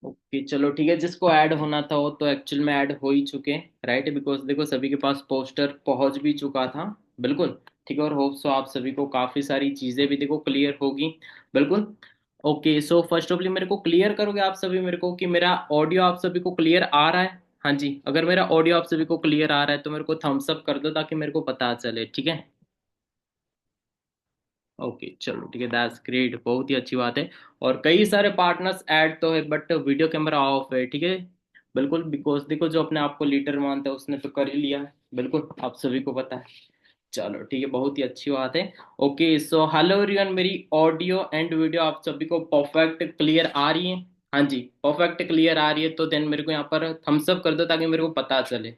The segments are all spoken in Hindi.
ओके चलो ठीक है, जिसको ऐड होना था वो तो एक्चुअल में ऐड हो ही चुके हैं, राइट। बिकॉज देखो सभी के पास पोस्टर पहुंच भी चुका था। बिल्कुल ठीक है, और होप सो आप सभी को काफ़ी सारी चीज़ें भी देखो क्लियर होगी। बिल्कुल। ओके सो फर्स्ट ऑफली मेरे को क्लियर करोगे आप सभी मेरे को कि मेरा ऑडियो आप सभी को क्लियर आ रहा है। हाँ जी, अगर मेरा ऑडियो आप सभी को क्लियर आ रहा है तो मेरे को थम्स अप कर दो ताकि मेरे को पता चले, ठीक है। ओके चलो ठीक है, दैट्स ग्रेट, बहुत ही अच्छी बात है। और कई सारे पार्टनर्स ऐड तो है बट वीडियो कैमरा ऑफ है, ठीक है। बिल्कुल, बिकॉज देखो जो अपने आप को लीडर मानता है उसने तो कर ही लिया है, बिल्कुल आप सभी को पता है। चलो ठीक है, बहुत ही अच्छी बात है। ओके सो हेलो एवरीवन, मेरी ऑडियो एंड वीडियो आप सभी को परफेक्ट क्लियर आ रही है। हाँ जी, परफेक्ट क्लियर आ रही है तो देन मेरे को यहाँ पर थम्स अप कर दो ताकि मेरे को पता चले।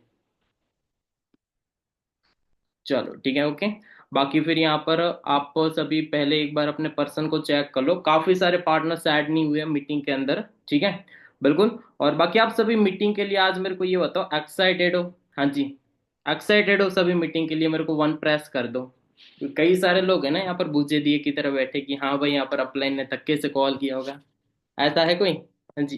चलो ठीक है, ओके। बाकी फिर यहाँ पर आप सभी पहले एक बार अपने पर्सन को चेक कर लो, काफी सारे पार्टनर्स ऐड नहीं हुए मीटिंग के अंदर, ठीक है। बिल्कुल। और बाकी आप सभी मीटिंग के लिए आज मेरे को ये बताओ, एक्साइटेड हो? हाँ जी, एक्साइटेड हो सभी मीटिंग के लिए? मेरे को वन प्रेस कर दो। कई सारे लोग हैं ना यहाँ पर बूझे दिए की तरह बैठे कि हाँ भाई यहाँ पर अपलाइन ने धक्के से कॉल किया होगा, ऐसा है कोई? हाँ जी।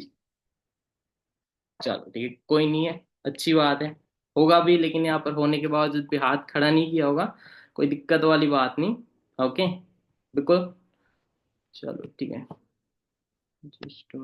चलो ठीक है, कोई नहीं है, अच्छी बात है। होगा भी, लेकिन यहाँ पर होने के बावजूद भी हाथ खड़ा नहीं किया होगा, कोई दिक्कत वाली बात नहीं। ओके। बिल्कुल। चलो ठीक है। Just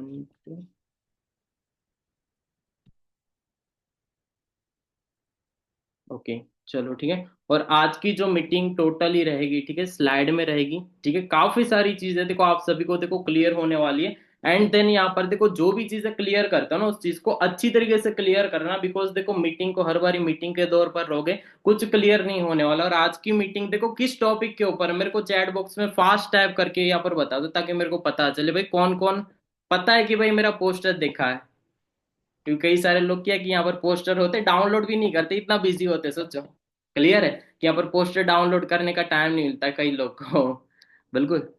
okay. चलो ठीक है, और आज की जो मीटिंग टोटली रहेगी, ठीक है, स्लाइड में रहेगी, ठीक है। काफी सारी चीजें देखो आप सभी को देखो क्लियर होने वाली है। एंड देन यहाँ पर देखो जो भी चीजें क्लियर करता है ना उस चीज को अच्छी तरीके से क्लियर करना, बिकॉज देखो मीटिंग को हर बारी मीटिंग के दौर पर रहोगे कुछ क्लियर नहीं होने वाला। और आज की मीटिंग देखो किस टॉपिक के ऊपर है, मेरे को चैट बॉक्स में फास्ट टाइप करके यहाँ पर बता दो ताकि मेरे को पता चले भाई कौन कौन पता है कि भाई मेरा पोस्टर देखा है। क्योंकि कई सारे लोग क्या है कि यहाँ पर पोस्टर होते डाउनलोड भी नहीं करते, इतना बिजी होते, सोचो। क्लियर है कि यहाँ पर पोस्टर डाउनलोड करने का टाइम नहीं मिलता कई लोग को। बिल्कुल।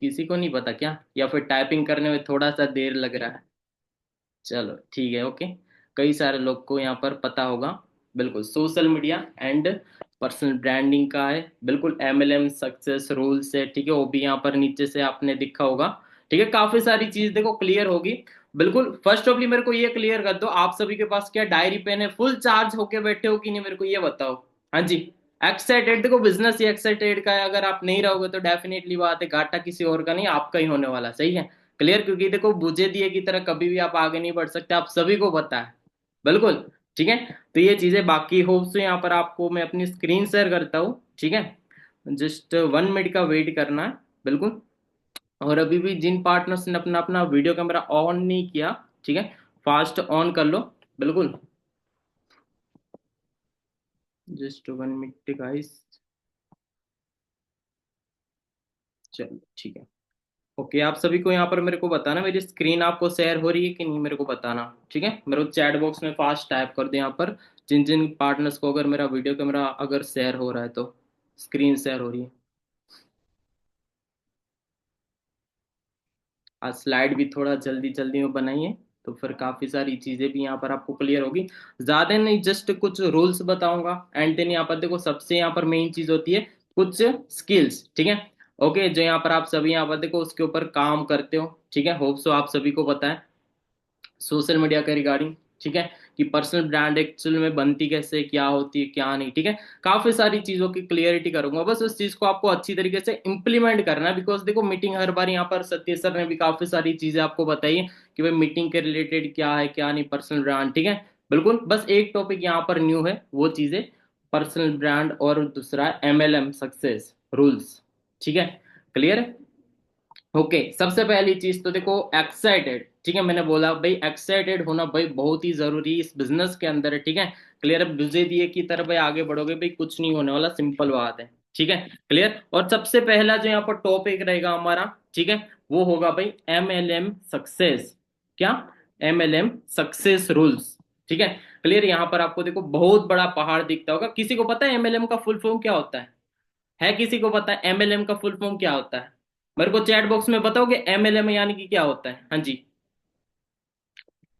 किसी को नहीं पता क्या, या फिर टाइपिंग करने में थोड़ा सा देर लग रहा है? चलो ठीक है, ओके। कई सारे लोग को यहाँ पर पता होगा। बिल्कुल, social media and personal branding का है, बिल्कुल एमएलएम सक्सेस रूल्स है, ठीक है, वो भी यहाँ पर नीचे से आपने देखा होगा। ठीक है, काफी सारी चीज देखो क्लियर होगी। बिल्कुल, फर्स्ट ऑफली मेरे को ये क्लियर कर दो, आप सभी के पास क्या डायरी पेन है? फुल चार्ज होके बैठे हो कि नहीं, मेरे को ये बताओ। हाँ जी। एक्साइटेड, देखो बिजनेस ही एक्साइटेड का है, अगर आप नहीं रहोगे तो डेफिनेटली बात है घाटा किसी और का नहीं आपका ही होने वाला, सही है। क्लियर, क्योंकि देखो बुझे दिए की तरह कभी भी आप आगे नहीं बढ़ सकते, आप सभी को पता है। बिल्कुल। ठीक है, तो ये चीजें बाकी होप से यहाँ पर आपको मैं अपनी स्क्रीन शेयर करता हूँ, ठीक है। जस्ट 1 मिनट का वेट करना है। बिल्कुल। और अभी भी जिन पार्टनर्स ने अपना अपना वीडियो कैमरा ऑन नहीं किया, ठीक है, फास्ट ऑन कर लो। बिल्कुल। Just 1 minute guys. चलो ठीक है। ओके, आप सभी को यहाँ पर मेरे को बताना मेरी स्क्रीन आपको शेयर हो रही है कि नहीं, मेरे को बताना, ठीक है। मेरे को चैट बॉक्स में फास्ट टाइप कर दे यहाँ पर, जिन जिन पार्टनर्स को अगर मेरा वीडियो कैमरा अगर शेयर हो रहा है तो स्क्रीन शेयर हो रही है। आज स्लाइड भी थोड़ा जल्दी जल्दी में बनाइए, तो फिर काफ़ी सारी चीज़ें भी यहाँ पर आपको क्लियर होगी। ज़्यादा नहीं, जस्ट कुछ रूल्स बताऊंगा एंड देन यहाँ पर देखो सबसे यहाँ पर मेन चीज़ होती है कुछ स्किल्स, ठीक है। ओके, जो यहाँ पर आप सभी यहाँ पर देखो उसके ऊपर काम करते हो, ठीक है, होप सो आप सभी को पता है सोशल मीडिया के रिगार्डिंग, ठीक है, कि पर्सनल ब्रांड एक्चुअल में बनती कैसे, क्या होती है क्या नहीं, ठीक है। काफी सारी चीजों की क्लियरिटी करूंगा, बस उस चीज को आपको अच्छी तरीके से इंप्लीमेंट करना है, बिकॉज देखो मीटिंग हर बार यहाँ पर सत्य सर ने भी काफी सारी चीजें आपको बताई है कि भाई मीटिंग के रिलेटेड क्या है क्या नहीं, पर्सनल ब्रांड, ठीक है। बिल्कुल, बस एक टॉपिक यहाँ पर न्यू है, वो चीजें पर्सनल ब्रांड और दूसरा एमएलएम सक्सेस रूल्स, ठीक है। क्लियर है। ओके, सबसे पहली चीज तो देखो एक्साइटेड, ठीक है, मैंने बोला भाई एक्साइटेड होना भाई बहुत ही जरूरी इस बिजनेस के अंदर है, ठीक है। क्लियर है, बुझे दिए की तरफ भाई आगे बढ़ोगे भाई कुछ नहीं होने वाला, सिंपल बात है, ठीक है। क्लियर, और सबसे पहला जो यहाँ पर टॉपिक रहेगा हमारा, ठीक है, वो होगा भाई एमएलएम सक्सेस। क्या? एमएलएम सक्सेस रूल्स, ठीक है। क्लियर, यहाँ पर आपको देखो बहुत बड़ा पहाड़ दिखता होगा, किसी को पता है एमएलएम का फुल फॉर्म क्या होता है किसी को पता है एमएलएम का फुल फॉर्म क्या होता है? मेरे को चैट बॉक्स में बताओगे एमएलएम यानी कि क्या होता है? हाँ जी।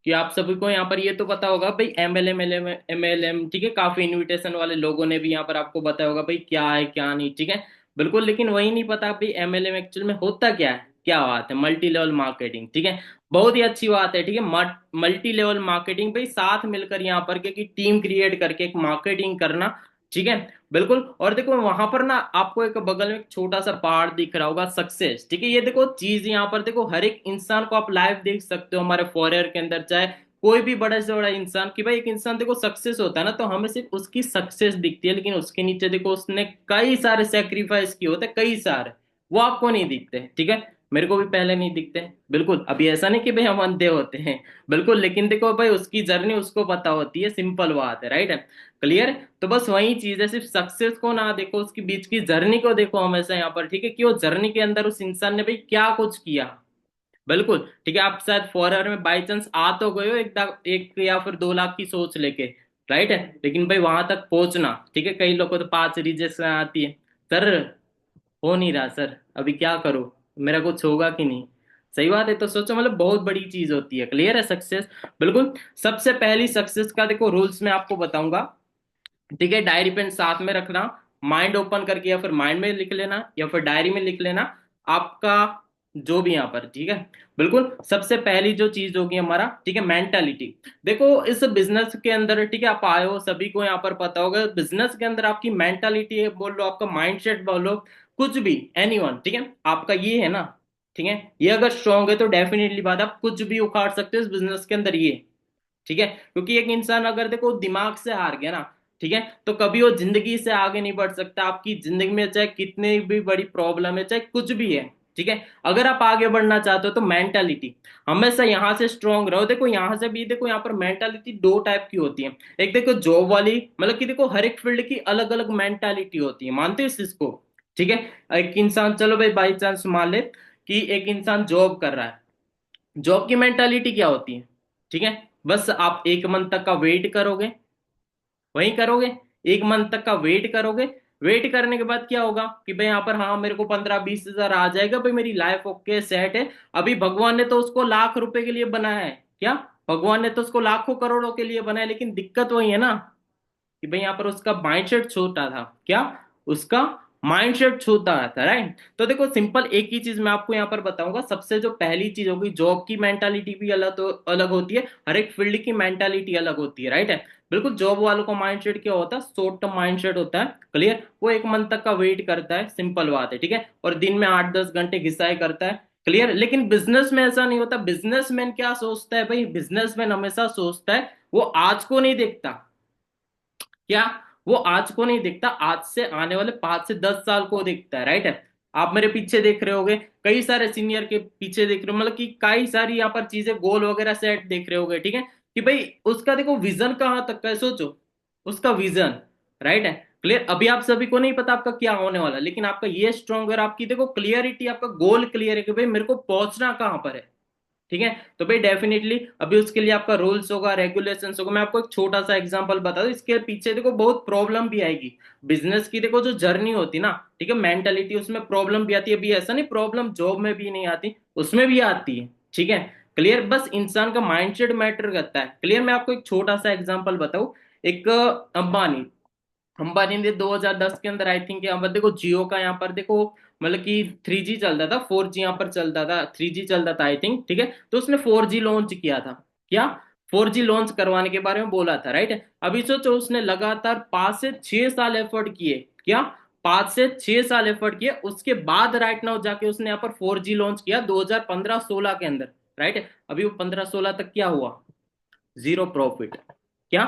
कि आप सभी को यहाँ पर ये तो पता होगा भाई एमएलएम एलएम एमएलएम, ठीक है, काफी इनविटेशन वाले लोगों ने भी यहाँ पर आपको बताया होगा भाई क्या है क्या नहीं, ठीक है। बिल्कुल, लेकिन वही नहीं पता भाई एमएलएम एक्चुअल में होता क्या है। क्या बात है, मल्टी लेवल मार्केटिंग, ठीक है, बहुत ही अच्छी बात है, ठीक है। मल्टी लेवल मार्केटिंग भाई, साथ मिलकर यहाँ पर क्या कि टीम क्रिएट करके एक मार्केटिंग करना, ठीक है, बिल्कुल। और देखो वहां पर ना आपको एक बगल में एक छोटा सा पहाड़ दिख रहा होगा, सक्सेस, ठीक है। ये देखो चीज यहाँ पर देखो, हर एक इंसान को आप लाइव देख सकते हो हमारे फॉरइयर के अंदर, चाहे कोई भी बड़ा से बड़ा इंसान, कि भाई एक इंसान देखो सक्सेस होता है ना, तो हमें सिर्फ उसकी सक्सेस दिखती है, लेकिन उसके नीचे देखो उसने कई सारे सेक्रीफाइस किए होते हैं, कई सारे, वो आपको नहीं दिखते, ठीक है। मेरे को भी पहले नहीं दिखते, बिल्कुल। अभी ऐसा नहीं कि भाई हम अंधे होते हैं, बिल्कुल, लेकिन देखो भाई उसकी जर्नी उसको पता होती है, सिंपल बात है, राइट है, क्लियर। तो बस वही चीज है, सिर्फ सक्सेस को ना देखो, उसकी बीच की जर्नी को देखो हमेशा यहाँ पर, ठीक है, कि वो जर्नी के अंदर उस इंसान ने भाई क्या कुछ किया, बिल्कुल, ठीक है। आप शायद फॉरएवर में बाई चांस आ तो गए हो एक या फिर 2 लाख की सोच लेके, राइट है, लेकिन भाई वहां तक पहुंचना, ठीक है, कई लोगों को तो 5 रिजेक्शन आती है, सर हो नहीं रहा सर, अभी क्या करूं, मेरा कुछ होगा कि नहीं, सही बात है। तो सोचो मतलब बहुत बड़ी चीज होती है, क्लियर है, सक्सेस, बिल्कुल। सबसे पहली सक्सेस का देखो रूल्स मैं आपको बताऊंगा, ठीक है। डायरी पेन साथ में रखना, माइंड ओपन करके या फिर माइंड में लिख लेना या फिर डायरी में लिख लेना, आपका जो भी यहाँ पर, ठीक है, बिल्कुल। सबसे पहली जो चीज होगी हमारा, ठीक है, मेंटालिटी। देखो इस बिजनेस के अंदर, ठीक है, आप आए हो, सभी को यहाँ पर पता होगा, बिजनेस के अंदर आपकी मेंटालिटी है, बोल लो आपका माइंडसेट बोलो, कुछ भी, एनीवन, ठीक है, आपका ये है ना, ठीक है, ये अगर स्ट्रांग है तो डेफिनेटली बात, आप कुछ भी उखाड़ सकते हो इस बिजनेस के अंदर, ये, ठीक है। क्योंकि एक इंसान अगर देखो दिमाग से हार गया ना, ठीक है, तो कभी वो जिंदगी से आगे नहीं बढ़ सकता, आपकी जिंदगी में चाहे कितनी भी बड़ी प्रॉब्लम है, चाहे कुछ भी है, ठीक है, अगर आप आगे बढ़ना चाहते हो तो मेंटालिटी हमेशा यहाँ से स्ट्रांग रहो। देखो यहाँ से भी देखो, यहाँ पर मेंटालिटी 2 टाइप की होती है, एक देखो जॉब वाली, मतलब कि देखो हर एक फील्ड की अलग अलग मेंटालिटी होती है, मानते हो इस चीज को, ठीक है। एक इंसान, चलो भाई बाई चांस मान ले कि एक इंसान जॉब कर रहा है, जॉब की मेंटालिटी क्या होती है, ठीक है, बस आप 1 मंथ तक का वेट करोगे, वही करोगे, 1 मंथ तक का वेट करोगे, वेट करने के बाद क्या होगा कि भाई यहाँ पर हाँ मेरे को 15-20 हजार आ जाएगा, भाई मेरी लाइफ ओके सेट है। अभी भगवान ने तो उसको लाख रुपए के लिए बनाया है, क्या, भगवान ने तो उसको लाखों करोड़ों के लिए बनाया, लेकिन दिक्कत वही है ना कि भाई यहाँ पर उसका माइंडसेट छोटा था, क्या, उसका माइंडसेट छोटा था, राइट। तो देखो सिंपल एक ही चीज मैं आपको यहाँ पर बताऊंगा, सबसे जो पहली चीज होगी, जॉब की मेंटालिटी भी अलग, तो अलग होती है, हर एक फील्ड की मेंटालिटी अलग होती है, राइट है, बिल्कुल। जॉब वालों का माइंडसेट क्या होता है, शॉर्ट टर्म माइंडसेट होता है, क्लियर, वो 1 मंथ तक का वेट करता है, सिंपल बात है, ठीक है, और दिन में 8-10 घंटे घिसाई करता है, क्लियर। लेकिन बिजनेस में ऐसा नहीं होता, बिजनेसमैन क्या सोचता है भाई, बिजनेसमैन हमेशा सोचता है, वो आज को नहीं देखता, क्या, वो आज को नहीं देखता, आज से आने वाले 5 से 10 साल को देखता है, राइट है। आप मेरे पीछे देख रहे होगे, कई सारे सीनियर के पीछे देख रहे हो, मतलब कि कई सारी यहाँ पर चीजें, गोल वगैरह सेट देख रहे होगे, ठीक है, कि भाई उसका देखो विजन कहाँ तक का है, सोचो उसका विजन, राइट है, क्लियर। अभी आप सभी को नहीं पता आपका क्या होने वाला, लेकिन आपका ये स्ट्रॉन्ग, आपकी देखो क्लियरिटी, आपका गोल क्लियर है कि भाई मेरे को पहुंचना कहाँ पर है, ठीक है। तो भाई डेफिनेटली अभी उसके लिए आपका रूल्स होगा, रेगुलेशंस होगा। मैं आपको एक छोटा सा एग्जांपल बता दूं, इसके पीछे देखो बहुत प्रॉब्लम भी आएगी, बिजनेस की देखो जो जर्नी होती ना, ठीक है, मेंटालिटी, उसमें प्रॉब्लम भी आती है, अभी ऐसा नहीं प्रॉब्लम जॉब में भी नहीं आती, उसमें भी आती है, ठीक है, क्लियर। बस इंसान का माइंडसेट मैटर करता है, क्लियर। मैं आपको एक छोटा सा एग्जाम्पल बताऊं, एक अंबानी, अंबानी ने 2010 के अंदर, आई थिंक यहाँ पर देखो जियो का, यहाँ पर देखो मतलब कि 3G चलता था, 4G यहाँ पर चलता था, 3G चलता था आई थिंक, ठीक है। तो उसने 4G लॉन्च किया था, क्या, 4G लॉन्च करवाने के बारे में बोला था, राइट। अभी सोचो उसने लगातार 5 से 6 साल एफर्ट किए, क्या, 5 से 6 साल एफर्ट किए, उसके बाद राइट नाउ जाके उसने यहाँ पर 4G लॉन्च किया 2015-16 के अंदर, राइट। अभी वो 15-16 तक क्या हुआ, जीरो प्रॉफिट, क्या,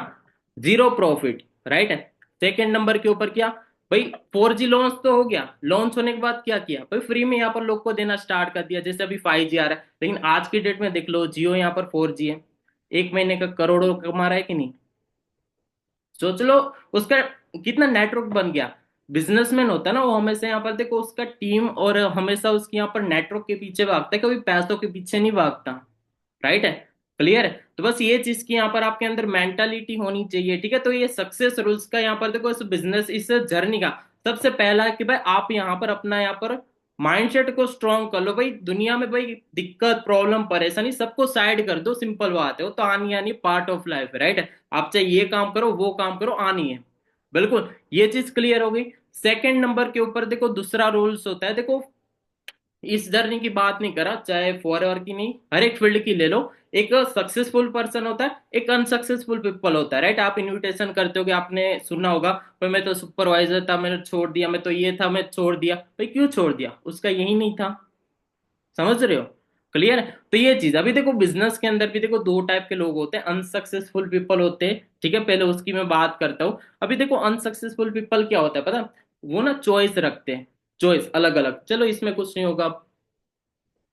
जीरो प्रॉफिट, राइट है। सेकेंड नंबर के ऊपर क्या, भाई 4G लॉन्च तो हो गया, लॉन्च होने के बाद क्या किया भाई, फ्री में यहाँ पर लोग को देना स्टार्ट कर दिया, जैसे अभी 5G आ रहा है, लेकिन आज की डेट में देख लो जियो यहाँ पर 4G है, 1 महीने का करोड़ों कमा रहा है कि नहीं, सोच लो उसका कितना नेटवर्क बन गया। बिजनेसमैन होता है ना, वो हमेशा यहाँ पर देखो उसका टीम और हमेशा उसकी यहाँ पर नेटवर्क के पीछे भागता है, कभी पैसों के पीछे नहीं भागता, राइट है, क्लियर है। तो बस ये चीज की यहाँ पर आपके अंदर मेंटालिटी होनी चाहिए, ठीक है। तो ये सक्सेस रूल्स का यहाँ पर देखो, इस बिजनेस, इस जर्नी का सबसे पहला है कि भाई आप यहाँ पर अपना यहाँ पर माइंडसेट को स्ट्रांग कर लो, भाई दुनिया में भाई दिक्कत प्रॉब्लम परेशानी सबको साइड कर दो, सिंपल बात है, वो तो आनी आनी पार्ट ऑफ लाइफ है, राइट है। आप चाहे ये काम करो वो काम करो, आनी है, बिल्कुल। ये चीज क्लियर हो गई। सेकंड नंबर के ऊपर देखो दूसरा रूल्स होता है, देखो इस जर्नी की बात नहीं करा, चाहे फॉरएवर की नहीं, हर एक फील्ड की ले लो। एक सक्सेसफुल पर्सन होता है, एक अनसक्सेसफुल पीपल होता है, राइट। आप इनविटेशन करते हो कि आपने सुना होगा, पर मैं तो सुपरवाइजर था, मैंने छोड़ दिया, मैं तो ये था, मैं छोड़ दिया। भाई क्यों छोड़ दिया? उसका यही नहीं था। समझ रहे हो? क्लियर है? तो ये चीज अभी देखो, बिजनेस के अंदर भी देखो दो टाइप के लोग होते हैं, अनसक्सेसफुल पीपल होते हैं, ठीक है। पहले उसकी मैं बात करता हूँ। अभी देखो अनसक्सेसफुल पीपल क्या होता है पता है? वो ना चॉइस रखते हैं, चॉइस अलग अलग, चलो इसमें कुछ नहीं होगा,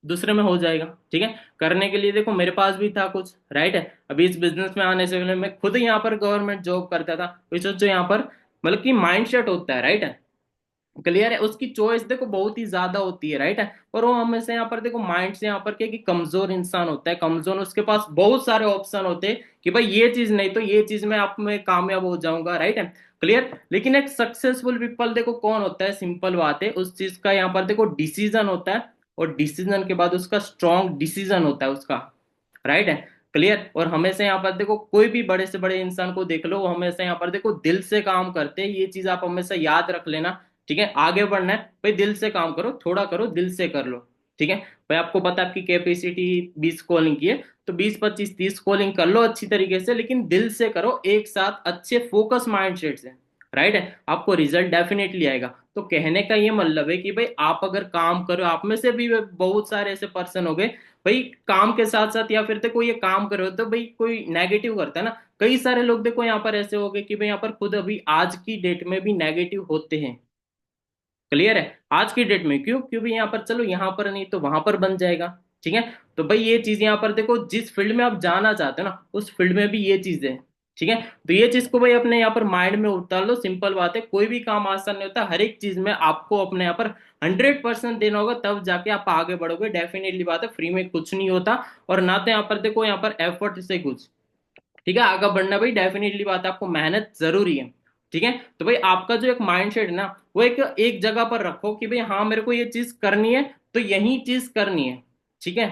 दूसरे में हो जाएगा, ठीक है। करने के लिए देखो मेरे पास भी था कुछ, राइट है। अभी इस बिजनेस में आने से पहले मैं खुद यहाँ पर गवर्नमेंट जॉब करता था। तो सोचो यहाँ पर मतलब कि माइंड सेट होता है, राइट है। क्लियर है? उसकी चॉइस देखो बहुत ही ज्यादा होती है, राइट है। पर वो हमेशा यहाँ पर देखो माइंड से यहाँ पर क्या कि कमजोर इंसान होता है, कमजोर, उसके पास बहुत सारे ऑप्शन होते हैं कि भाई ये चीज नहीं तो ये चीज में आप में कामयाब हो जाऊंगा, राइट है। क्लियर? लेकिन एक सक्सेसफुल पीपल देखो कौन होता है, सिंपल बात है, उस चीज का यहाँ पर देखो डिसीजन होता है, और डिसीजन के बाद उसका स्ट्रॉन्ग डिसीजन होता है उसका, राइट है। क्लियर? और हमेशा यहाँ पर देखो कोई भी बड़े से बड़े इंसान को देख लो, वो हमेशा यहाँ पर देखो दिल से काम करते हैं, ये चीज आप हमेशा याद रख लेना, ठीक है। आगे बढ़ना है भाई, दिल से काम करो, थोड़ा करो, दिल से कर लो, ठीक है। भाई आपको पता है आपकी कैपेसिटी 20 कॉलिंग की है, तो 20 25 30 कॉलिंग कर लो अच्छी तरीके से, लेकिन दिल से करो, एक साथ अच्छे फोकस माइंडसेट से, राइट है। आपको रिजल्ट डेफिनेटली आएगा। तो कहने का ये मतलब है कि भाई आप अगर काम करो, आप में से भी बहुत सारे ऐसे पर्सन हो गए भाई, काम के साथ साथ या फिर देखो ये काम करो तो भाई कोई नेगेटिव करता है ना, कई सारे लोग देखो यहाँ पर ऐसे हो गए कि भाई यहाँ पर खुद अभी आज की डेट में भी नेगेटिव होते हैं। क्लियर है? आज की डेट में क्यों? क्योंकि यहाँ पर चलो यहाँ पर नहीं तो वहां पर बन जाएगा, ठीक है। तो भाई ये चीज यहाँ पर देखो, जिस फील्ड में आप जाना चाहते हो ना, उस फील्ड में भी ये चीज है, ठीक है। तो ये चीज को भाई अपने यहाँ पर माइंड में उतार लो, सिंपल बात है, कोई भी काम आसान नहीं होता, हर एक चीज में आपको अपने यहाँ पर 100% देना होगा, तब जाके आप आगे बढ़ोगे। डेफिनेटली बात है, फ्री में कुछ नहीं होता, और ना तो यहाँ पर देखो यहाँ पर एफर्ट से कुछ, ठीक है। आगे बढ़ना भाई डेफिनेटली बात है, आपको मेहनत जरूरी है, ठीक है। तो भाई आपका जो एक माइंडसेट है ना, वो एक एक जगह पर रखो कि भाई हाँ मेरे को ये चीज करनी है, तो यही चीज करनी है, ठीक है।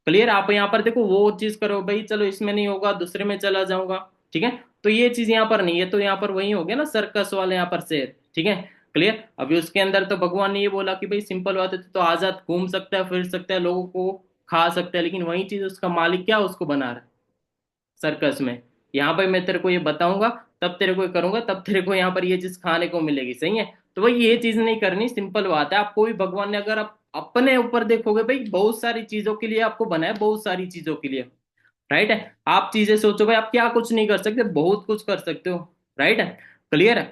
क्लियर? आप यहाँ पर देखो वो चीज करो भाई, चलो इसमें नहीं होगा दूसरे में चला जाऊंगा, ठीक है। तो ये चीज यहाँ पर नहीं है, तो यहाँ पर वही हो गया ना सर्कस वाले यहाँ पर शेर, ठीक है। क्लियर? अभी उसके अंदर तो भगवान ने ये बोला कि भाई सिंपल बात है, तो आजाद घूम सकता है, फिर सकता है, लोगों को खा सकता है, लेकिन वही चीज उसका मालिक क्या उसको बना रहा है सर्कस में। यहाँ पर मैं तेरे को ये बताऊंगा, तब तेरे को ये करूंगा, तब तेरे को यहाँ पर ये चीज खाने को मिलेगी, सही है। तो भाई ये चीज नहीं करनी, सिंपल बात है। आपको भी भगवान ने, अगर आप अपने ऊपर देखोगे भाई, बहुत सारी चीजों के लिए आपको बनाया, बहुत सारी चीजों के लिए, राइट है। आप चीजें सोचो भाई, आप क्या कुछ नहीं कर सकते, बहुत कुछ कर सकते हो, राइट है। क्लियर है?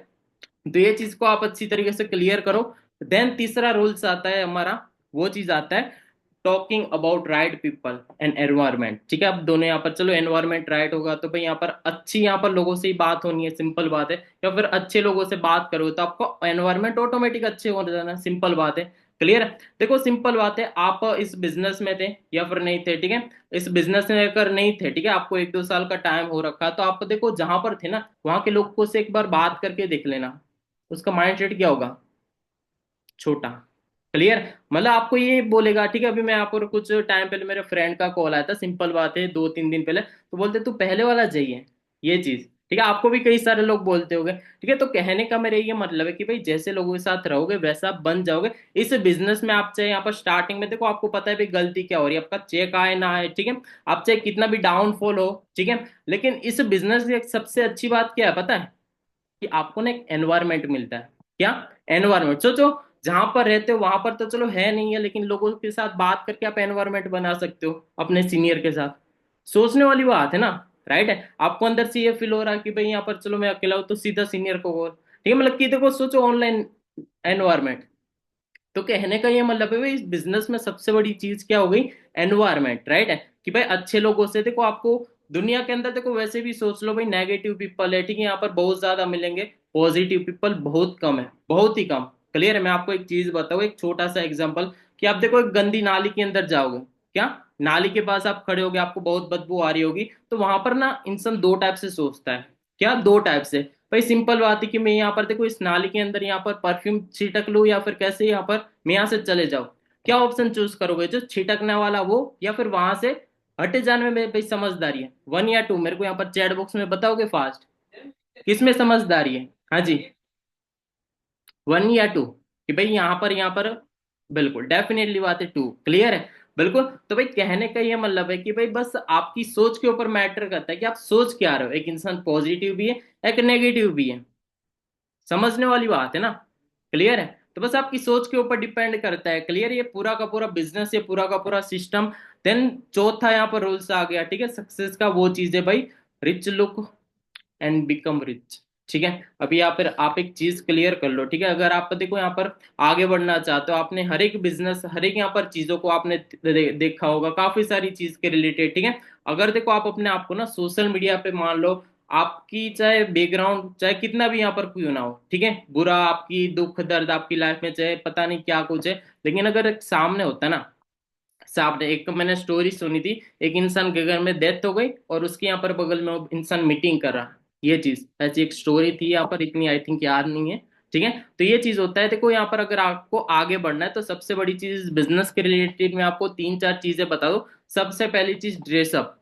तो ये चीज को आप अच्छी तरीके से क्लियर करो। देन तीसरा रूल्स आता है हमारा, वो चीज आता है talking about right people and environment, ठीक है। अब दोनों यहाँ पर चलो एनवायरमेंट राइट होगा तो भाई यहाँ पर अच्छी यहाँ पर लोगों से ही बात होनी है, सिंपल बात है। या फिर अच्छे लोगों से बात करो तो आपको एनवायरमेंट ऑटोमेटिक अच्छे हो जाना, सिंपल बात है। क्लियर है? देखो सिंपल बात है, आप इस बिजनेस में थे या फिर नहीं थे, ठीक है। इस बिजनेस में अगर नहीं थे, ठीक है, आपको 1 2 साल का टाइम हो रखा, तो आप देखो जहां पर थे ना, वहां के लोगों से एक बार बात करके देख लेना, उसका माइंडसेट क्या होगा? छोटा। क्लियर? मतलब आपको ये बोलेगा, ठीक है। अभी मैं आपको कुछ टाइम पहले मेरे फ्रेंड का कॉल आया था, सिंपल बात है, 2 3 दिन पहले, तो बोलते तू पहले वाला चाहिए, ये चीज, ठीक है। आपको भी कई सारे लोग बोलते होंगे, ठीक है। तो कहने का मेरा ये मतलब है कि भाई जैसे लोगों के साथ रहोगे वैसा आप बन जाओगे। इस बिजनेस में आप चाहे यहाँ पर स्टार्टिंग में देखो, आपको पता है भाई गलती क्या हो रही है, आपका चेक आए ना आए, ठीक है, आप चाहे कितना भी डाउनफॉल हो, ठीक है, लेकिन इस बिजनेस की एक सबसे अच्छी बात क्या है पता है? कि आपको ना एक एनवायरमेंट मिलता है। क्या? एनवायरमेंट। सोचो, जहां पर रहते हो वहां पर तो चलो है नहीं है, लेकिन लोगों के साथ बात करके आप एनवायरमेंट बना सकते हो अपने सीनियर के साथ। सोचने वाली बात है ना, राइट है। आपको अंदर से ये फील हो रहा है कि भाई यहाँ पर चलो मैं अकेला हूं तो सीधा सीनियर को बोल, ठीक है। मतलब कि देखो सोचो ऑनलाइन एनवायरमेंट। तो कहने का ये मतलब है भाई, इस बिजनेस में सबसे बड़ी चीज क्या हो गई? एनवायरमेंट, राइट है। कि भाई अच्छे लोगों से देखो, आपको दुनिया के अंदर देखो वैसे भी सोच लो भाई, नेगेटिव पीपल है, ठीक है, यहाँ पर बहुत ज्यादा मिलेंगे, पॉजिटिव पीपल बहुत कम है, बहुत ही कम। क्लियर है? मैं आपको एक चीज बताऊँ, एक छोटा सा एग्जांपल, कि आप देखो एक गंदी नाली के अंदर जाओगे, क्या नाली के पास आप खड़े होगे, आपको बहुत बदबू आ रही होगी, तो वहां पर ना इंसान दो टाइप से सोचता है। क्या? दो टाइप से। भाई सिंपल बात है कि मैं यहाँ पर देखो इस नाली के अंदर यहाँ पर परफ्यूम छिटक लूं, या फिर कैसे यहाँ पर मैं यहाँ से चले जाऊं। क्या ऑप्शन चूज करोगे, जो छिटकने वाला वो, या फिर वहां से हटे जाने में भाई समझदारी है? वन या टू, मेरे को यहाँ पर चैट बॉक्स में बताओगे फास्ट, किसमें समझदारी है? हाँ जी, वन या टू, कि भाई यहाँ पर बिल्कुल डेफिनेटली बात है, टू क्लियर है। बिल्कुल। तो भाई कहने का ये मतलब है कि भाई बस आपकी सोच के ऊपर मैटर करता है कि आप सोच क्या रहे हो। एक इंसान पॉजिटिव भी है, एक नेगेटिव भी है, समझने वाली बात है ना। क्लियर है। तो बस आपकी सोच के ऊपर डिपेंड करता है। क्लियर। ये पूरा का पूरा बिजनेस, ये पूरा का पूरा सिस्टम। देन चौथा यहाँ पर रूल्स आ गया, ठीक है, सक्सेस का। वो चीज है भाई, rich look and become rich. ठीक है। अभी यहाँ पर आप एक चीज क्लियर कर लो, ठीक है। अगर आप देखो यहाँ पर आगे बढ़ना चाहते हो, आपने हर एक बिजनेस, हर एक यहाँ पर चीजों को आपने देखा होगा, काफी सारी चीज के रिलेटेड, ठीक है। अगर देखो आप अपने आप को ना सोशल मीडिया पे मान लो, आपकी चाहे बैकग्राउंड चाहे कितना भी यहाँ पर क्यों ना हो, ठीक है, बुरा, आपकी दुख दर्द आपकी लाइफ में चाहे पता नहीं क्या कुछ है, लेकिन अगर एक सामने होता ना, सामने एक मैंने स्टोरी सुनी थी, एक इंसान के घर में डेथ हो गई और उसके यहाँ पर बगल में वो इंसान मीटिंग कर रहा। ये चीज ऐसी एक स्टोरी थी यहाँ पर, इतनी आई थिंक याद नहीं है। ठीक है। तो ये चीज होता है। देखो यहाँ पर अगर आपको आगे बढ़ना है तो सबसे बड़ी चीज बिजनेस के रिलेटेड में आपको तीन चार चीजें बता दो। सबसे पहली चीज ड्रेसअप।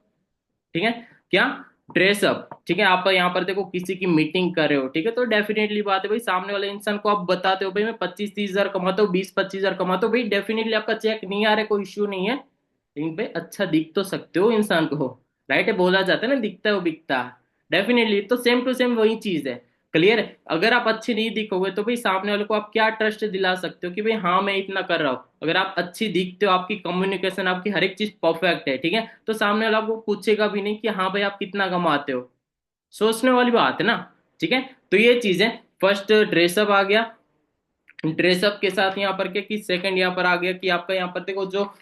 ठीक है। क्या? ड्रेसअप। ठीक है। आप यहाँ पर देखो किसी की मीटिंग कर रहे हो, ठीक है, तो डेफिनेटली बात है भाई, सामने वाले इंसान को आप बताते हो भाई मैं 25-30 हजार कमाता हूँ, 20-25 हजार कमाता हूँ, भाई डेफिनेटली आपका चेक नहीं आ रहा है, कोई इश्यू नहीं है, लेकिन भाई अच्छा दिख तो सकते हो इंसान को। राइट है, बोला जाता है ना, दिखता है वो बिकता है। डेफिनेटली तो सेम टू सेम वही चीज है। क्लियर है। अगर आप अच्छे नहीं दिखोगे तो भाई सामने वाले को आप क्या ट्रस्ट दिला सकते हो कि भाई हाँ मैं इतना कर रहा हूँ। अगर आप अच्छी दिखते हो, आपकी कम्युनिकेशन, आपकी हर एक चीज परफेक्ट है, ठीक है, तो सामने वाला आपको पूछेगा भी नहीं कि हाँ भाई आप कितना कमाते हो। सोचने वाली बात है ना। ठीक है। तो ये चीज है। फर्स्ट ड्रेसअप आ गया। ड्रेसअप के साथ यहाँ पर क्या कि सेकंड यहाँ पर आ गया कि आपका यहाँ पर देखो जो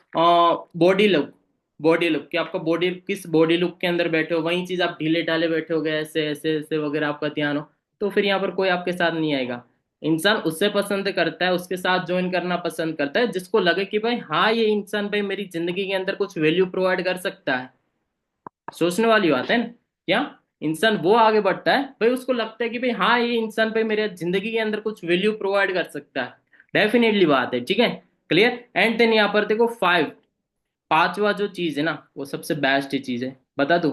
बॉडी लुक। बॉडी लुक कि आपका बॉडी किस बॉडी लुक के अंदर बैठे हो, वही चीज आप ढीले ढाले बैठे हो गए ऐसे ऐसे ऐसे वगैरह, आपका ध्यान हो, तो फिर यहाँ पर कोई आपके साथ नहीं आएगा। इंसान उससे पसंद करता है, उसके साथ ज्वाइन करना पसंद करता है जिसको लगे कि भाई हाँ ये इंसान भाई मेरी जिंदगी के अंदर कुछ वैल्यू प्रोवाइड कर सकता है। सोचने वाली बात है ना। क्या? इंसान वो आगे बढ़ता है भाई, उसको लगता है कि भाई हाँ ये इंसान भाई मेरे जिंदगी के अंदर कुछ वैल्यू प्रोवाइड कर सकता है। डेफिनेटली बात है। ठीक है। क्लियर। एंड देन यहाँ पर देखो फाइव, पांचवा जो चीज है ना वो सबसे बेस्ट चीज है, बता दूं।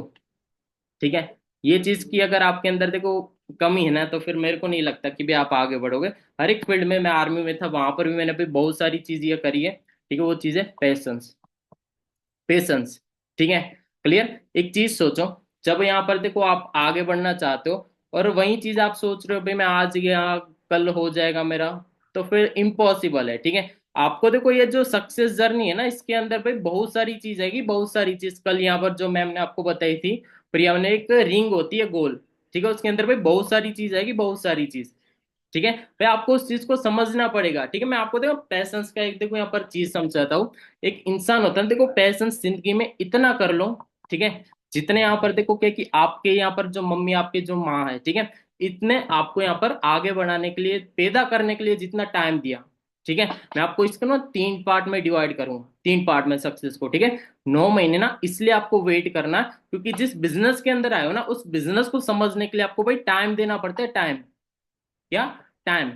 ठीक है। ये चीज की अगर आपके अंदर देखो कमी है ना, तो फिर मेरे को नहीं लगता कि भी आप आगे बढ़ोगे। हर एक फील्ड में, मैं आर्मी में था वहां पर भी मैंने भी बहुत सारी चीज ये करी है। ठीक है। वो चीज है पेशेंस। पेशेंस। ठीक है। क्लियर। एक चीज सोचो, जब यहाँ पर देखो आप आगे बढ़ना चाहते हो और वही चीज आप सोच रहे हो भाई मैं आज गया कल हो जाएगा मेरा, तो फिर इम्पॉसिबल है। ठीक है। आपको देखो ये जो सक्सेस जर्नी है ना, इसके अंदर भाई बहुत सारी चीज आएगी, बहुत सारी चीज। कल यहाँ पर जो मैम ने आपको बताई थी, प्रिया ने, एक रिंग होती है गोल, ठीक है, उसके अंदर भाई बहुत सारी चीज आएगी, बहुत सारी चीज। ठीक है। भाई आपको उस चीज को समझना पड़ेगा। ठीक है। मैं आपको देखो पैसेंस का एक देखो यहाँ पर चीज समझाता हूँ। एक इंसान होता है ना, देखो पैसेंस जिंदगी में इतना कर लो, ठीक है, जितने यहाँ पर देखो क्या कि आपके यहाँ पर जो मम्मी, आपके जो माँ है, ठीक है, इतने आपको यहाँ पर आगे बढ़ाने के लिए, पैदा करने के लिए जितना टाइम दिया, ठीक है, मैं आपको इसको ना तीन पार्ट में डिवाइड करूंगा, तीन पार्ट में सक्सेस को। ठीक है। 9 महीने ना इसलिए आपको वेट करना है, क्योंकि जिस बिजनेस के अंदर आए हो ना, उस बिजनेस को समझने के लिए आपको भाई टाइम देना पड़ता है। टाइम। क्या? टाइम।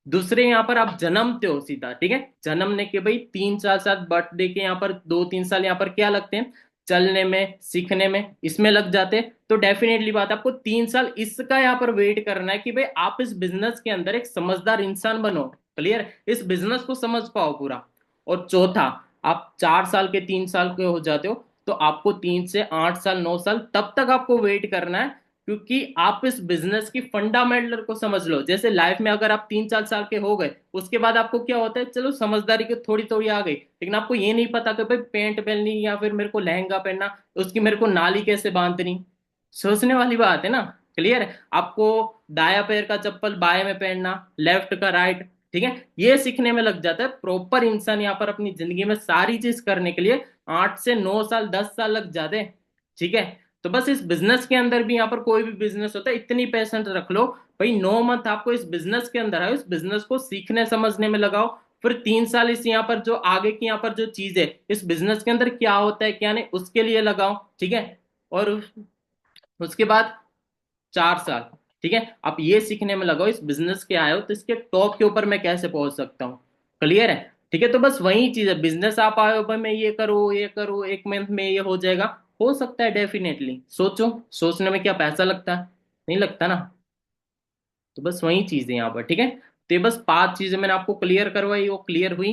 दूसरे यहाँ पर आप जन्मते हो सीधा, ठीक है, जन्मने के भाई 3 4 साल, बर्थडे के यहाँ पर 2-3 साल यहाँ पर क्या लगते हैं, चलने में, सीखने में, इसमें लग जाते हैं। तो डेफिनेटली बात, आपको 3 साल इसका यहाँ पर वेट करना है कि भाई आप इस बिजनेस के अंदर एक समझदार इंसान बनो। क्लियर। इस बिजनेस को समझ पाओ पूरा। और चौथा, आप 4 साल के, 3 साल के हो जाते हो, तो आपको 3 से 8 साल, 9 साल तब तक आपको वेट करना है, क्योंकि आप इस बिजनेस की फंडामेंटल को समझ लो। जैसे लाइफ में अगर आप 3 4 साल के हो गए, उसके बाद आपको क्या होता है, चलो समझदारी की थोड़ी थोड़ी आ गई, लेकिन आपको ये नहीं पता कि भाई पैंट पहननी या फिर मेरे को लहंगा पहनना, उसकी मेरे को नाली कैसे बांधनी। सोचने वाली बात है ना। क्लियर है। आपको दाया पैर का चप्पल बाएं में पहनना, लेफ्ट का राइट, ठीक है, ये सीखने में लग जाता है। प्रॉपर इंसान यहाँ पर अपनी जिंदगी में सारी चीज करने के लिए 8 से 9 साल, 10 साल लग जाते हैं। ठीक है। तो बस इस बिजनेस के अंदर भी, यहाँ पर कोई भी बिजनेस होता है, इतनी पेशेंट रख लो भाई, 9 मंथ आपको इस बिजनेस के अंदर है, इस बिजनेस को सीखने समझने में लगाओ। फिर 3 साल इस यहाँ पर जो आगे की यहाँ पर जो चीज है, इस बिजनेस के अंदर क्या होता है क्या नहीं, उसके लिए लगाओ। ठीक है। और उसके बाद 4 साल, ठीक है, आप ये सीखने में लगाओ, इस बिजनेस के आए हो तो इसके टॉप के ऊपर मैं कैसे पहुंच सकता हूँ। क्लियर है। ठीक है। तो बस वही चीज है, बिजनेस आप आए हो भाई मैं ये करूँ ये करूँ, 1 मंथ में ये हो जाएगा, हो सकता है डेफिनेटली, सोचो, सोचने में क्या पैसा लगता है, नहीं लगता ना। तो बस वही चीज है यहाँ पर। ठीक है। तो ये बस 5 चीजें मैंने आपको क्लियर करवाई, वो क्लियर हुई।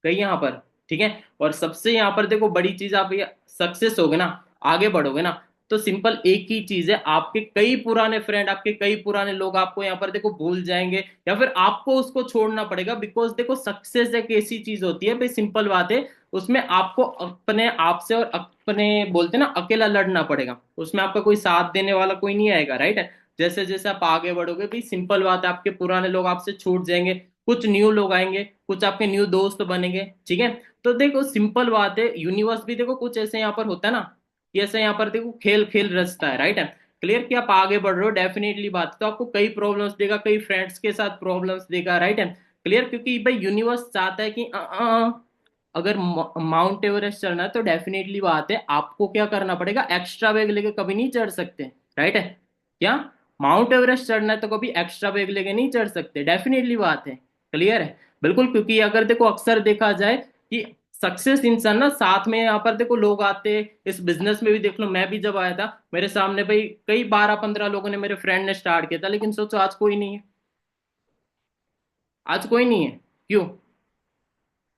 कहीं यहाँ पर, ठीक है। और सबसे यहाँ पर देखो बड़ी चीज, आप ये सक्सेस होगे ना, आगे बढ़ोगे ना, तो सिंपल एक ही चीज है, आपके कई पुराने फ्रेंड, आपके कई पुराने लोग आपको यहाँ पर देखो भूल जाएंगे, या फिर आपको उसको छोड़ना पड़ेगा। बिकॉज देखो सक्सेस एक ऐसी चीज होती है भाई, सिंपल बात है, उसमें आपको अपने आप से और अपने बोलते हैं ना अकेला लड़ना पड़ेगा, उसमें आपका कोई साथ देने वाला कोई नहीं आएगा, राइट। जैसे जैसे आप आगे बढ़ोगे भाई, सिंपल बात है, आपके पुराने लोग आपसे छूट जाएंगे, कुछ न्यू लोग आएंगे, कुछ आपके न्यू दोस्त बनेंगे, ठीक है। तो देखो सिंपल बात है, यूनिवर्स भी देखो कुछ ऐसे यहाँ पर होता है ना, कि ऐसे यहाँ पर देखो खेल खेल रचता है, राइट है। क्लियर कि आप आगे बढ़ रहे हो, डेफिनेटली बात है, तो आपको कई प्रॉब्लम्स देगा, कई फ्रेंड्स के साथ प्रॉब्लम्स देगा, राइट है। क्लियर, क्योंकि भाई यूनिवर्स चाहता है कि अगर माउंट एवरेस्ट चढ़ना है तो डेफिनेटली बात है, आपको क्या करना पड़ेगा, एक्स्ट्रा बैग लेके कभी नहीं चढ़ सकते, राइट है। क्या माउंट एवरेस्ट चढ़ना है तो कभी एक्स्ट्रा बैग लेके नहीं चढ़ सकते, डेफिनेटली बात है। क्लियर है, बिल्कुल। क्योंकि अगर देखो अक्सर देखा जाए कि सक्सेस इंसान ना साथ में यहाँ पर देखो लोग आते, इस बिजनेस में भी देख लो, मैं भी जब आया था मेरे सामने भाई कई 12-15 लोगों ने, मेरे फ्रेंड ने स्टार्ट किया था, लेकिन सोचो आज कोई नहीं है, आज कोई नहीं है। क्यों?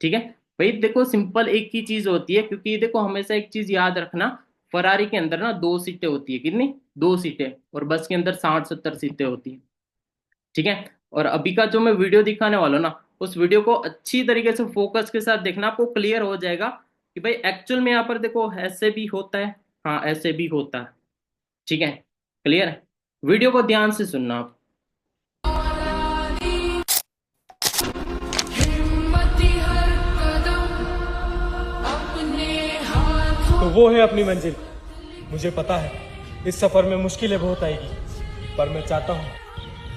ठीक है भाई, देखो सिंपल एक ही चीज होती है, क्योंकि देखो हमेशा एक चीज याद रखना, फरारी के अंदर ना दो सीटें होती है, कितनी, दो सीटें, और बस के अंदर 60-70 सीटें होती है, ठीक है। और अभी का जो मैं वीडियो दिखाने वाला हूं ना, उस वीडियो को अच्छी तरीके से फोकस के साथ देखना, आपको क्लियर हो जाएगा कि भाई एक्चुअल में यहाँ पर देखो ऐसे भी होता है, हाँ ऐसे भी होता है, ठीक है। क्लियर है, वीडियो को ध्यान से सुनना आप। तो वो है अपनी मंजिल। मुझे पता है इस सफर में मुश्किलें बहुत आएगी, पर मैं चाहता हूँ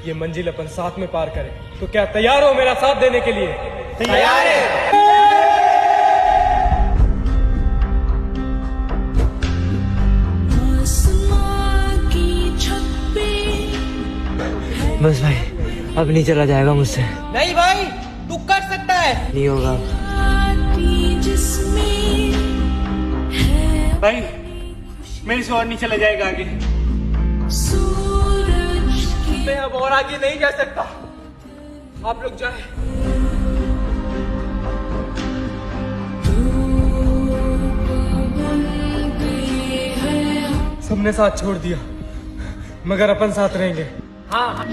ये मंजिल अपन साथ में पार करें। तो क्या तैयार हो मेरा साथ देने के लिए? तैयार है। बस भाई, अब नहीं चला जाएगा मुझसे। नहीं भाई, तू कर सकता है। नहीं होगा भाई, मेरे से और नहीं चला जाएगा आगे। मैं अब और आगे नहीं जा सकता, आप लोग जाए। सबने साथ छोड़ दिया, मगर अपन साथ रहेंगे। हाँ।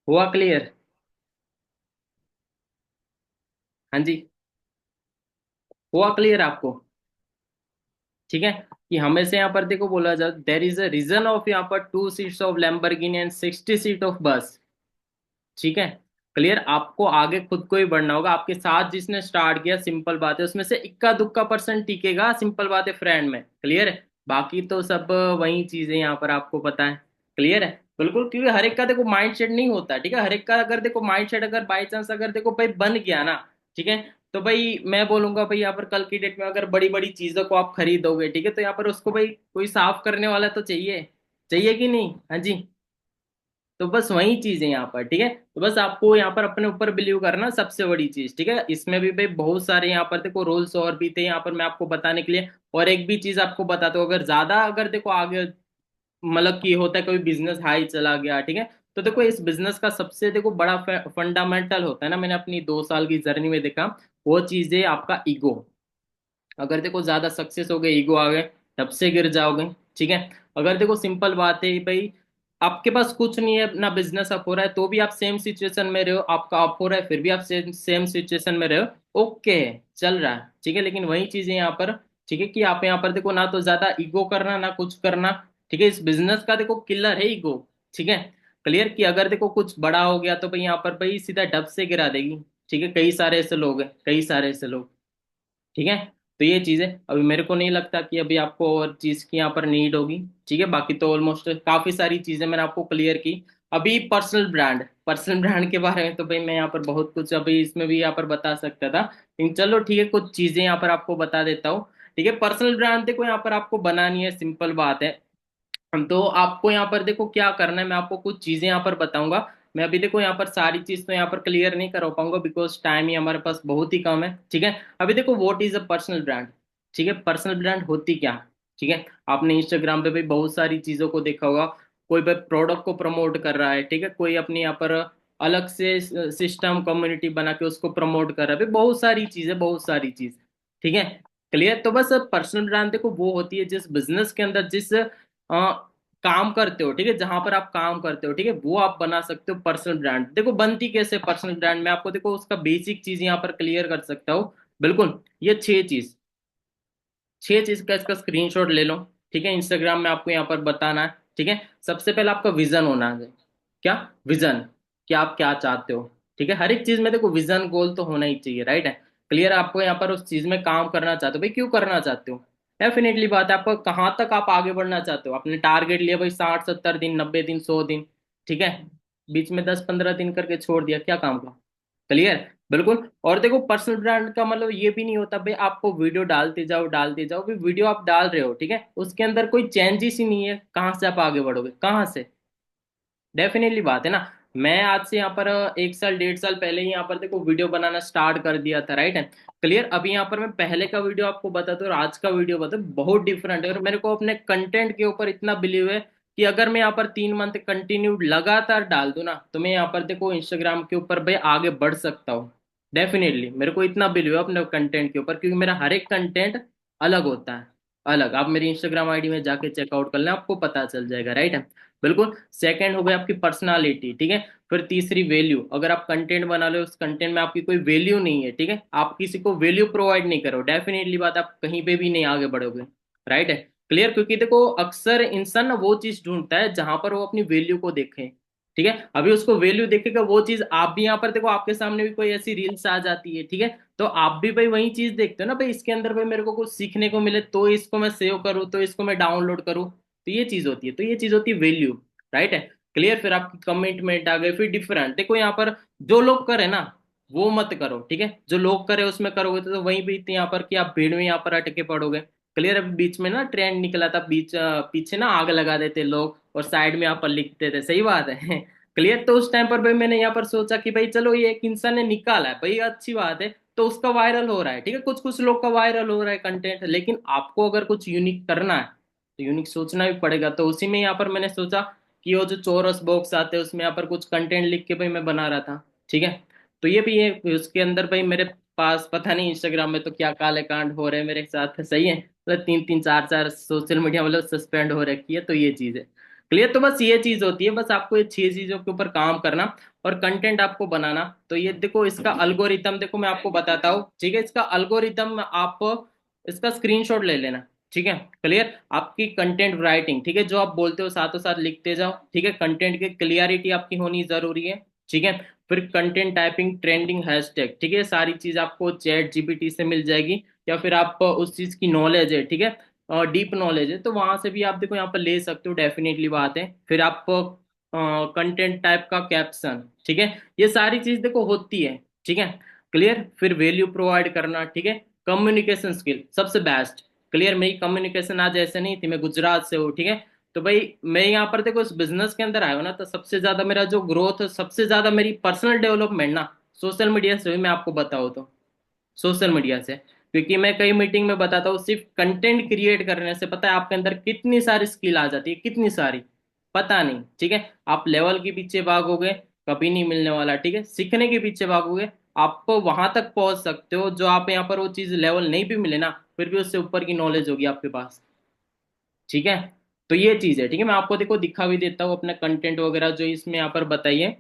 हुआ क्लियर? हाँ जी, हुआ क्लियर आपको? ठीक है, कि हमें से यहाँ पर देखो बोला जाए, there is a reason of यहाँ पर 2 seats of Lamborghini and 60 seat of bus, ठीक है। क्लियर, आपको आगे खुद को ही बढ़ना होगा, आपके साथ जिसने स्टार्ट किया, सिंपल बात है, उसमें से इक्का दुक्का परसेंट टिकेगा, सिंपल बात है फ्रेंड में। क्लियर है, बाकी तो सब वही चीजें यहाँ पर आपको पता है। क्लियर है, बिल्कुल। क्योंकि हर एक का देखो माइंड सेट नहीं होता, ठीक है। हर एक का अगर देखो माइंड सेट अगर बाई चांस अगर देखो भाई बन गया ना, ठीक है, तो भाई मैं बोलूंगा भाई यहाँ पर कल की डेट में अगर बड़ी बड़ी चीजों को आप खरीदोगे, ठीक है, तो यहाँ पर उसको भाई कोई साफ करने वाला तो चाहिए, चाहिए कि नहीं? हाँ जी। तो बस वही चीज है यहाँ पर, ठीक है। तो बस आपको यहाँ पर अपने ऊपर बिलीव करना सबसे बड़ी चीज, ठीक है। इसमें भी भाई बहुत सारे यहाँ पर देखो रोल्स और भी थे यहाँ पर मैं आपको बताने के लिए। और एक भी चीज आपको बताता हूँ, अगर ज्यादा अगर देखो आगे मतलब कि होता है कोई बिजनेस हाई चला गया, ठीक है, तो देखो इस बिजनेस का सबसे देखो बड़ा फंडामेंटल होता है ना, मैंने अपनी 2 साल की जर्नी में देखा, वो चीज है आपका ईगो। अगर देखो ज्यादा सक्सेस हो गए, ईगो आ गए, तब से गिर जाओगे, ठीक है। अगर देखो सिंपल बात है भाई, आपके पास कुछ नहीं है ना, बिजनेस अप हो रहा है तो भी आप सेम सिचुएशन में रहे हो, आपका अप हो रहा है फिर भी आप सेम सिचुएशन में रहे हो, ओके, चल रहा है, ठीक है। लेकिन वही चीज है यहाँ पर, ठीक है, कि आप यहाँ पर देखो ना तो ज्यादा ईगो करना ना कुछ करना, ठीक है। इस बिजनेस का देखो किलर है ईगो, ठीक है। क्लियर, कि अगर देखो कुछ बड़ा हो गया तो भाई यहाँ पर भाई सीधा डब से गिरा देगी, ठीक है। कई सारे ऐसे लोग हैं, कई सारे ऐसे लोग, ठीक है। तो ये चीज है, अभी मेरे को नहीं लगता कि अभी आपको और चीज की यहाँ पर नीड होगी, ठीक है। बाकी तो ऑलमोस्ट काफी सारी चीजें मैंने आपको क्लियर की। अभी पर्सनल ब्रांड के बारे में तो भाई मैं यहाँ पर बहुत कुछ अभी इसमें भी यहाँ पर बता सकता था, लेकिन चलो ठीक है, कुछ चीजें यहाँ पर आपको बता देता हूँ, ठीक है। पर्सनल ब्रांड देखो यहाँ पर आपको बनानी है, सिंपल बात है। तो आपको यहाँ पर देखो क्या करना है, मैं आपको कुछ चीजें यहाँ पर बताऊंगा। मैं अभी देखो यहाँ पर सारी चीज तो यहाँ पर क्लियर नहीं कर पाऊंगा, बिकॉज टाइम ही हमारे पास बहुत ही कम है, ठीक है। अभी देखो what is a personal brand, ठीक है। पर्सनल ब्रांड होती क्या है, ठीक है। आपने इंस्टाग्राम पे भी बहुत सारी चीजों को देखा होगा। कोई भी प्रोडक्ट को प्रमोट कर रहा है, ठीक है। कोई अपने यहाँ पर अलग से सिस्टम कम्युनिटी बना के उसको प्रमोट कर रहा है, बहुत सारी चीजें, बहुत सारी चीज, ठीक है। क्लियर। तो बस पर्सनल ब्रांड देखो वो होती है जिस बिजनेस के अंदर, जिस काम करते हो, ठीक है, जहां पर आप काम करते हो, ठीक है, वो आप बना सकते हो पर्सनल ब्रांड। देखो बनती कैसे पर्सनल ब्रांड, मैं आपको देखो उसका बेसिक चीज यहाँ पर क्लियर कर सकता हूँ। बिल्कुल, ये छह चीज का इसका स्क्रीनशॉट ले लो, ठीक है। इंस्टाग्राम में आपको यहाँ पर बताना है, ठीक है। सबसे पहले आपका विजन होना है। क्या विजन, कि आप क्या चाहते हो, ठीक है। हर एक चीज में देखो विजन गोल तो होना ही चाहिए, राइट है। क्लियर। आपको यहाँ पर उस चीज में काम करना चाहते हो, भाई क्यों करना चाहते हो, डेफिनेटली बात है, आपको कहाँ तक आप आगे बढ़ना चाहते हो। आपने टारगेट लिया भाई 60 70 दिन, 90 दिन, 100 दिन, ठीक है। बीच में 10 15 दिन करके छोड़ दिया, क्या काम का। क्लियर। बिल्कुल। और देखो पर्सनल ब्रांड का मतलब ये भी नहीं होता भाई आपको वीडियो डालते जाओ डालते जाओ, भाई वीडियो आप डाल रहे हो, ठीक है, उसके अंदर कोई चेंजेस ही नहीं है, कहाँ से आप आगे बढ़ोगे, कहाँ से। डेफिनेटली बात है ना। मैं आज से यहाँ पर 1 साल 1.5 साल पहले ही यहाँ पर देखो वीडियो बनाना स्टार्ट कर दिया था, राइट है। क्लियर। अभी यहाँ पर मैं पहले का वीडियो आपको बताता हूँ और आज का वीडियो बताता हूँ, बहुत डिफरेंट है। और मेरे को अपने कंटेंट के ऊपर इतना बिलीव है कि अगर मैं यहाँ पर 3 मंथ कंटिन्यू लगातार डाल दूं ना, तो मैं यहाँ पर देखो इंस्टाग्राम के ऊपर भाई आगे बढ़ सकता हूँ। डेफिनेटली मेरे को इतना बिलीव है अपने कंटेंट के ऊपर, क्योंकि मेरा हर एक कंटेंट अलग होता है। अलग, आप मेरी इंस्टाग्राम आईडी में जाके चेकआउट कर लें, आपको पता चल जाएगा, राइट है। बिल्कुल। सेकंड हो गई आपकी पर्सनालिटी, ठीक है। फिर तीसरी वैल्यू, अगर आप कंटेंट बना रहे हो उस कंटेंट में आपकी कोई वैल्यू नहीं है, ठीक है, आप किसी को वैल्यू प्रोवाइड नहीं करो, डेफिनेटली बात आप कहीं पे भी नहीं आगे बढ़ोगे, राइट है। क्लियर। क्योंकि देखो अक्सर इंसान ना वो चीज ढूंढता है जहां पर वो अपनी वैल्यू को देखे, ठीक है। अभी उसको वैल्यू देखेगा वो चीज, आप भी यहाँ पर देखो आपके सामने भी कोई ऐसी रील्स आ जाती है, ठीक है, तो आप भी भाई वही चीज देखते हो ना, भाई इसके अंदर भाई मेरे को कुछ सीखने को मिले तो इसको मैं सेव करूँ, तो इसको मैं डाउनलोड करूँ, तो ये चीज होती है, तो ये चीज होती है वैल्यू, राइट है। क्लियर। फिर आपकी कमिटमेंट आ गई, फिर डिफरेंट, देखो यहाँ पर जो लोग करे ना वो मत करो, ठीक है। जो लोग करे उसमें करोगे तो वहीं भी इतने यहाँ पर कि आप भीड़ में यहाँ पर अटके पड़ोगे। क्लियर। अभी बीच में ना ट्रेंड निकला था, पीछे ना आग लगा देते लोग और साइड में यहाँ पर लिखते थे, सही बात है। क्लियर। तो उस टाइम पर भाई मैंने यहाँ पर सोचा कि भाई चलो ये एक इंसान ने निकाला है भाई, अच्छी बात है, तो उसका वायरल हो रहा है, ठीक है, कुछ कुछ लोग का वायरल हो रहा है कंटेंट, लेकिन आपको अगर कुछ यूनिक करना है तो यूनिक सोचना भी पड़ेगा। तो उसी में यहाँ पर मैंने सोचा कि वो जो चोरस बॉक्स आते हैं उसमें यहाँ पर कुछ कंटेंट लिख के भाई मैं बना रहा था, ठीक है। तो ये भी है, उसके अंदर भाई मेरे पास पता नहीं इंस्टाग्राम में तो क्या काले कांड हो रहे हैं मेरे साथ, सही है, मतलब 3 3 4 4 सोशल मीडिया मतलब सस्पेंड हो रखी है, तो ये चीज है। क्लियर। तो बस ये चीज होती है, बस आपको ये 6 चीजों के ऊपर काम करना और कंटेंट आपको बनाना। तो ये देखो इसका अल्गोरिथम देखो मैं आपको बताता हूँ, ठीक है। इसका अल्गोरिथम आप इसका स्क्रीनशॉट ले लेना, ठीक है। क्लियर। आपकी कंटेंट राइटिंग, ठीक है, जो आप बोलते हो साथों साथ लिखते जाओ, ठीक है। कंटेंट की क्लियरिटी आपकी होनी जरूरी है, ठीक है। फिर कंटेंट टाइपिंग, ट्रेंडिंग हैशटैग, ठीक है, सारी चीज आपको चैट जीपीटी से मिल जाएगी, या फिर आप उस चीज की नॉलेज है, ठीक है, डीप नॉलेज है तो वहां से भी आप देखो यहाँ पर ले सकते हो, डेफिनेटली बात है। फिर आप कंटेंट टाइप का कैप्शन, ठीक है, ये सारी चीज देखो होती है, ठीक है। क्लियर। फिर वैल्यू प्रोवाइड करना, ठीक है। कम्युनिकेशन स्किल सबसे बेस्ट। क्लियर। मेरी कम्युनिकेशन आज ऐसे नहीं थी, मैं गुजरात से हूँ, ठीक है। तो भाई मैं यहाँ पर देखो इस बिजनेस के अंदर आया हूँ ना, तो सबसे ज्यादा मेरा जो ग्रोथ, सबसे ज्यादा मेरी पर्सनल डेवलपमेंट ना सोशल मीडिया से हुई, मैं आपको बताऊँ तो सोशल मीडिया से। क्योंकि मैं कई मीटिंग में बताता हूँ, सिर्फ कंटेंट क्रिएट करने से पता है आपके अंदर कितनी सारी स्किल आ जाती है, कितनी सारी, पता नहीं, ठीक है। आप लेवल के पीछे भागोगे कभी नहीं मिलने वाला, ठीक है। सीखने के पीछे भागोगे आप वहां तक पहुंच सकते हो, जो आप यहाँ पर वो चीज लेवल नहीं भी मिले ना, फिर भी उससे ऊपर की नॉलेज होगी आपके पास, ठीक है। तो ये चीज है, ठीक है। मैं आपको देखो दिखा भी देता हूँ अपना कंटेंट वगैरह जो इसमें यहाँ पर बताइए।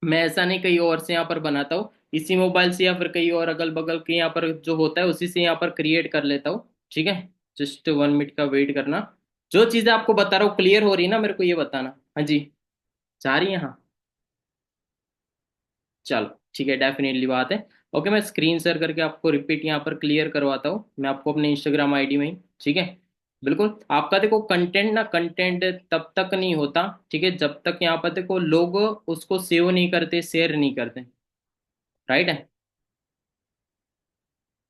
मैं ऐसा नहीं कहीं और से यहाँ पर बनाता हूँ, इसी मोबाइल से या फिर कहीं और अगल बगल के यहाँ पर जो होता है उसी से यहाँ पर क्रिएट कर लेता हूँ, ठीक है। जस्ट 1 मिनट का वेट करना। जो चीजें आपको बता रहा हूँ क्लियर हो रही है ना, मेरे को ये बताना। हाँ जी, जा रही है, हाँ। चलो ठीक है, डेफिनेटली बात है। ओके, मैं स्क्रीन शेयर करके आपको रिपीट यहाँ पर क्लियर करवाता हूँ, मैं आपको अपने इंस्टाग्राम आईडी में ही, ठीक है। बिल्कुल। आपका देखो कंटेंट ना, कंटेंट तब तक नहीं होता, ठीक है, जब तक यहाँ पर देखो लोग उसको सेव नहीं करते, शेयर नहीं करते, राइट है।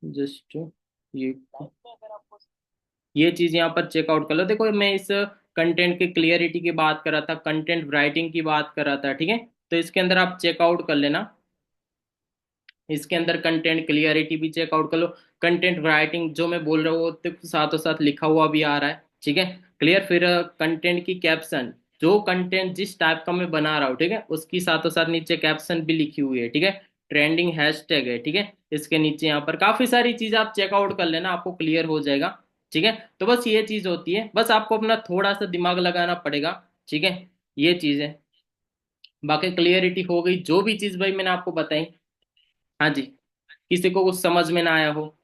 जस्ट ये ये चीज यहाँ पर चेकआउट कर लो। देखो मैं इस कंटेंट की क्लियरिटी की बात कर रहा था, कंटेंट राइटिंग की बात कर रहा था, ठीक है। तो इसके अंदर आप चेकआउट कर लेना, इसके अंदर कंटेंट क्लियरिटी भी चेकआउट कर लो। कंटेंट राइटिंग जो मैं बोल रहा हूँ वो तो साथों साथ लिखा हुआ भी आ रहा है, ठीक है। क्लियर। फिर कंटेंट की कैप्शन, जो कंटेंट जिस टाइप का मैं बना रहा हूँ, ठीक है, उसकी साथों साथ नीचे कैप्शन भी लिखी हुई है, ठीक है। ट्रेंडिंग हैशटैग है, ठीक है, इसके नीचे यहाँ पर काफी सारी चीज आप चेकआउट कर लेना, आपको क्लियर हो जाएगा, ठीक है। तो बस ये चीज होती है, बस आपको अपना थोड़ा सा दिमाग लगाना पड़ेगा, ठीक है। ये चीज है, बाकी क्लियरिटी हो गई, जो भी चीज भाई मैंने आपको बताई। हाँ जी, किसी को कुछ समझ में ना आया हो,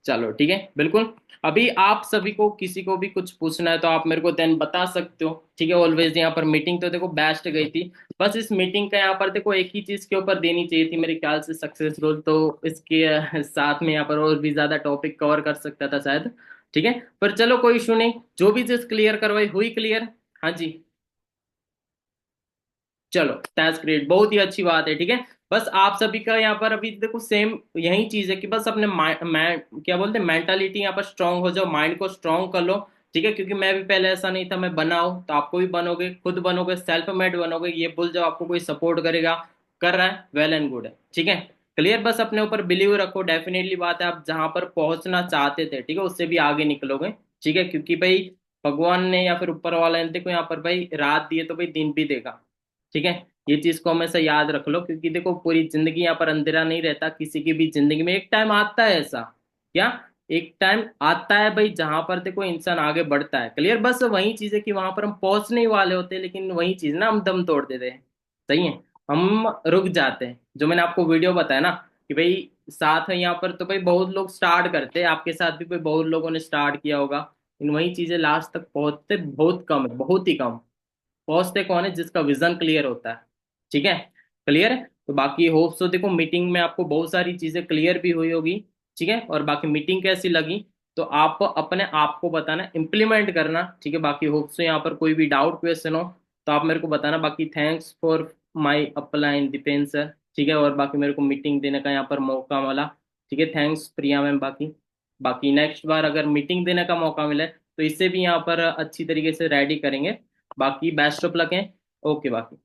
चलो ठीक है, बिल्कुल। अभी आप सभी को किसी को भी कुछ पूछना है तो आप मेरे को देन बता सकते हो, ठीक है। ऑलवेज यहाँ पर मीटिंग तो देखो बेस्ट गई थी, बस इस मीटिंग का यहाँ पर देखो एक ही चीज के ऊपर देनी चाहिए थी मेरे ख्याल से, सक्सेस रोल। तो इसके साथ में यहाँ पर और भी ज्यादा टॉपिक कवर कर सकता था शायद, ठीक है। पर चलो कोई इशू नहीं, जो भी चीज क्लियर करवाई हुई क्लियर। हाँ जी, चलो दैट्स ग्रेट, बहुत ही अच्छी बात है, ठीक है। बस आप सभी का यहाँ पर अभी देखो सेम यही चीज है कि बस अपने क्या बोलते हैं, मेंटालिटी यहाँ पर स्ट्रांग हो जाओ, माइंड को स्ट्रांग कर लो, ठीक है। क्योंकि मैं भी पहले ऐसा नहीं था, मैं बनाऊं तो आपको भी बनोगे, खुद बनोगे, सेल्फ मेड बनोगे, ये भूल जाओ आपको कोई सपोर्ट करेगा, कर रहा है, वेल एंड गुड है, ठीक है। क्लियर। बस अपने ऊपर बिलीव रखो, डेफिनेटली बात है, आप जहां पर पहुंचना चाहते थे, ठीक है, उससे भी आगे निकलोगे, ठीक है। क्योंकि भाई भगवान ने या फिर ऊपर वाला ने देखो यहाँ पर भाई रात दिए तो भाई दिन भी देगा, ठीक है। ये चीज को हमेशा याद रख लो, क्योंकि देखो पूरी जिंदगी यहाँ पर अंधेरा नहीं रहता किसी की भी जिंदगी में, एक टाइम आता है ऐसा, क्या, एक टाइम आता है भाई जहां पर देखो इंसान आगे बढ़ता है। क्लियर। बस वही चीज है कि वहां पर हम पहुंचने ही वाले होते हैं, लेकिन वही चीज ना हम दम तोड़ देते हैं, सही है, हम रुक जाते हैं। जो मैंने आपको वीडियो बताया ना कि भाई साथ है यहाँ पर, तो भाई बहुत लोग स्टार्ट करते हैं, आपके साथ भी भाई बहुत लोगों ने स्टार्ट किया होगा, इन वही चीजें लास्ट तक पहुंचते बहुत कम है, बहुत ही कम। पहुंचते कौन है, जिसका विजन क्लियर होता है, ठीक है। क्लियर है। तो बाकी होप सो देखो मीटिंग में आपको बहुत सारी चीजें क्लियर भी हुई होगी, ठीक है। और बाकी मीटिंग कैसी लगी तो आप अपने आप को बताना, इम्प्लीमेंट करना, ठीक है। बाकी होप सो यहाँ पर कोई भी डाउट क्वेश्चन हो तो आप मेरे को बताना। बाकी thanks for my upline Dipen sir, ठीक है। और बाकी मेरे को मीटिंग देने का यहाँ पर मौका मिला, ठीक है, थैंक्स प्रिया मैम। बाकी बाकी नेक्स्ट बार अगर मीटिंग देने का मौका मिले तो इससे भी यहाँ पर अच्छी तरीके से रेडी करेंगे। बाकी बेस्ट ऑफ लक है। ओके बाकी।